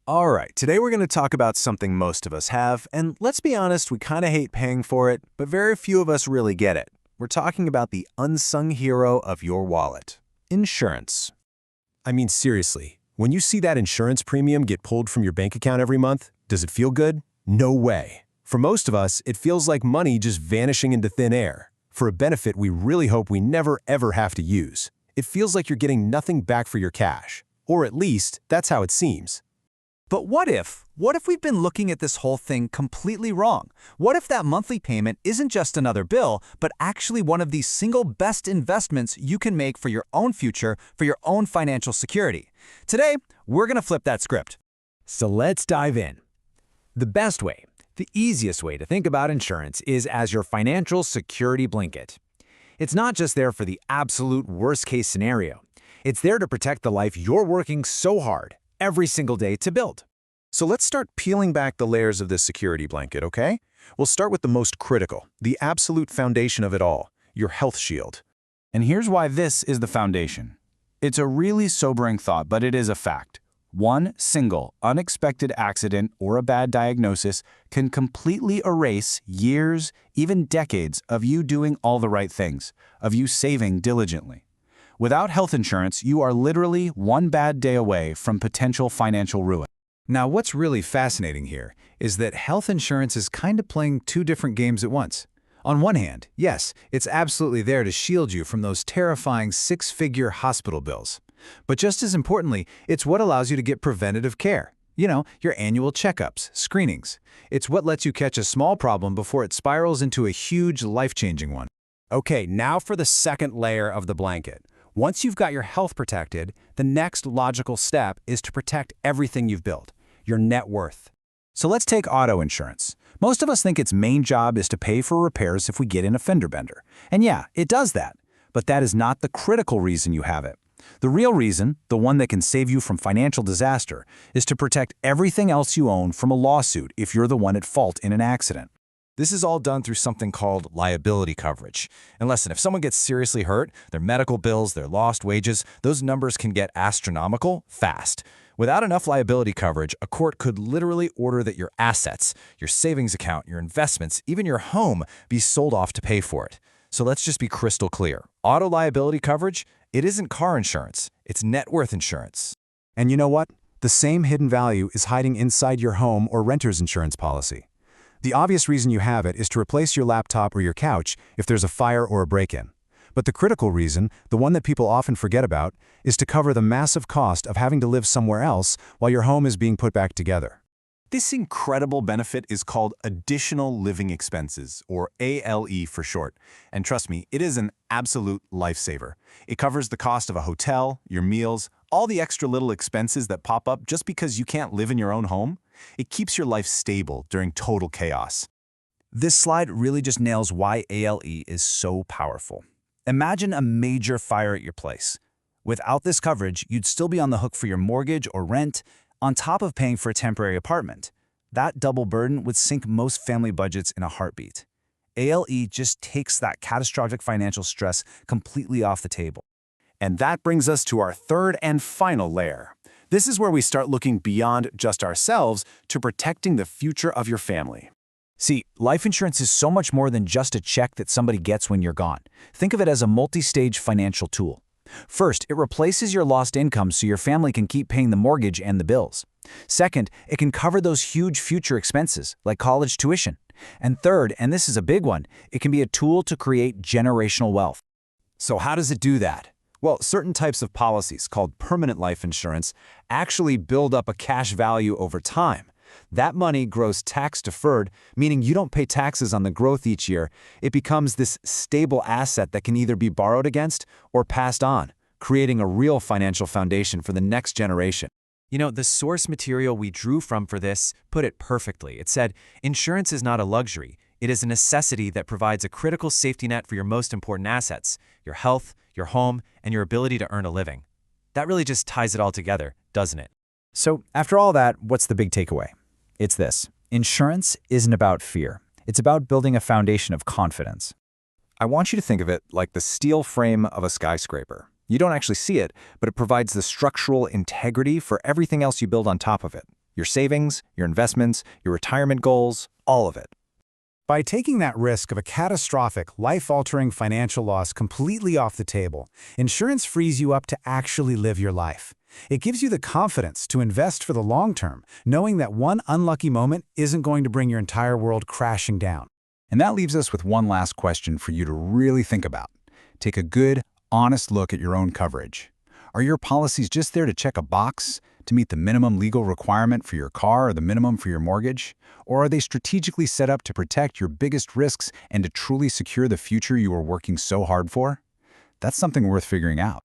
All right, today we're going to talk about something most of us have, and let's be honest, we kind of hate paying for it, but very few of us really get it. We're talking about the unsung hero of your wallet, insurance. I mean, seriously, when you see that insurance premium get pulled from your bank account every month, does it feel good? No way. For most of us, it feels like money just vanishing into thin air, for a benefit we really hope we never ever have to use. It feels like you're getting nothing back for your cash, or at least, that's how it seems. But what if we've been looking at this whole thing completely wrong? What if that monthly payment isn't just another bill, but actually one of the single best investments you can make for your own future, for your own financial security? Today, we're going to flip that script. So let's dive in. The best way, the easiest way to think about insurance is as your financial security blanket. It's not just there for the absolute worst-case scenario. It's there to protect the life you're working so hard every single day to build. So let's start peeling back the layers of this security blanket, okay? We'll start with the most critical, the absolute foundation of it all, your health shield. And here's why this is the foundation. It's a really sobering thought, but it is a fact. One single unexpected accident or a bad diagnosis can completely erase years, even decades, of you doing all the right things, of you saving diligently. Without health insurance, you are literally one bad day away from potential financial ruin. Now, what's really fascinating here is that health insurance is kind of playing two different games at once. On one hand, yes, it's absolutely there to shield you from those terrifying six-figure hospital bills. But just as importantly, it's what allows you to get preventative care. You know, your annual checkups, screenings. It's what lets you catch a small problem before it spirals into a huge, life-changing one. Okay, now for the second layer of the blanket. Once you've got your health protected, the next logical step is to protect everything you've built, your net worth. So let's take auto insurance. Most of us think its main job is to pay for repairs if we get in a fender bender. And yeah, it does that. But that is not the critical reason you have it. The real reason, the one that can save you from financial disaster, is to protect everything else you own from a lawsuit if you're the one at fault in an accident. This is all done through something called liability coverage. And listen, if someone gets seriously hurt, their medical bills, their lost wages, those numbers can get astronomical fast. Without enough liability coverage, a court could literally order that your assets, your savings account, your investments, even your home, be sold off to pay for it. So let's just be crystal clear. Auto liability coverage, it isn't car insurance, it's net worth insurance. And you know what? The same hidden value is hiding inside your home or renter's insurance policy. The obvious reason you have it is to replace your laptop or your couch if there's a fire or a break-in. But the critical reason, the one that people often forget about, is to cover the massive cost of having to live somewhere else while your home is being put back together. This incredible benefit is called additional living expenses, or ALE for short. And trust me, it is an absolute lifesaver. It covers the cost of a hotel, your meals, all the extra little expenses that pop up just because you can't live in your own home. It keeps your life stable during total chaos. This slide really just nails why ALE is so powerful. Imagine a major fire at your place. Without this coverage, you'd still be on the hook for your mortgage or rent, on top of paying for a temporary apartment. That double burden would sink most family budgets in a heartbeat. ALE just takes that catastrophic financial stress completely off the table. And that brings us to our third and final layer. This is where we start looking beyond just ourselves to protecting the future of your family. See, life insurance is so much more than just a check that somebody gets when you're gone. Think of it as a multi-stage financial tool. First, it replaces your lost income so your family can keep paying the mortgage and the bills. Second, it can cover those huge future expenses, like college tuition. And third, and this is a big one, it can be a tool to create generational wealth. So how does it do that? Well, certain types of policies, called permanent life insurance, actually build up a cash value over time. That money grows tax-deferred, meaning you don't pay taxes on the growth each year. It becomes this stable asset that can either be borrowed against or passed on, creating a real financial foundation for the next generation. You know, the source material we drew from for this put it perfectly. It said, insurance is not a luxury. It is a necessity that provides a critical safety net for your most important assets, your health, your home, and your ability to earn a living. That really just ties it all together, doesn't it? So, after all that, what's the big takeaway? It's this. Insurance isn't about fear. It's about building a foundation of confidence. I want you to think of it like the steel frame of a skyscraper. You don't actually see it, but it provides the structural integrity for everything else you build on top of it. your savings, your investments, your retirement goals, all of it. By taking that risk of a catastrophic, life-altering financial loss completely off the table, insurance frees you up to actually live your life. It gives you the confidence to invest for the long term, knowing that one unlucky moment isn't going to bring your entire world crashing down. And that leaves us with one last question for you to really think about. Take a good, honest look at your own coverage. Are your policies just there to check a box, to meet the minimum legal requirement for your car or the minimum for your mortgage? Or are they strategically set up to protect your biggest risks and to truly secure the future you are working so hard for? That's something worth figuring out.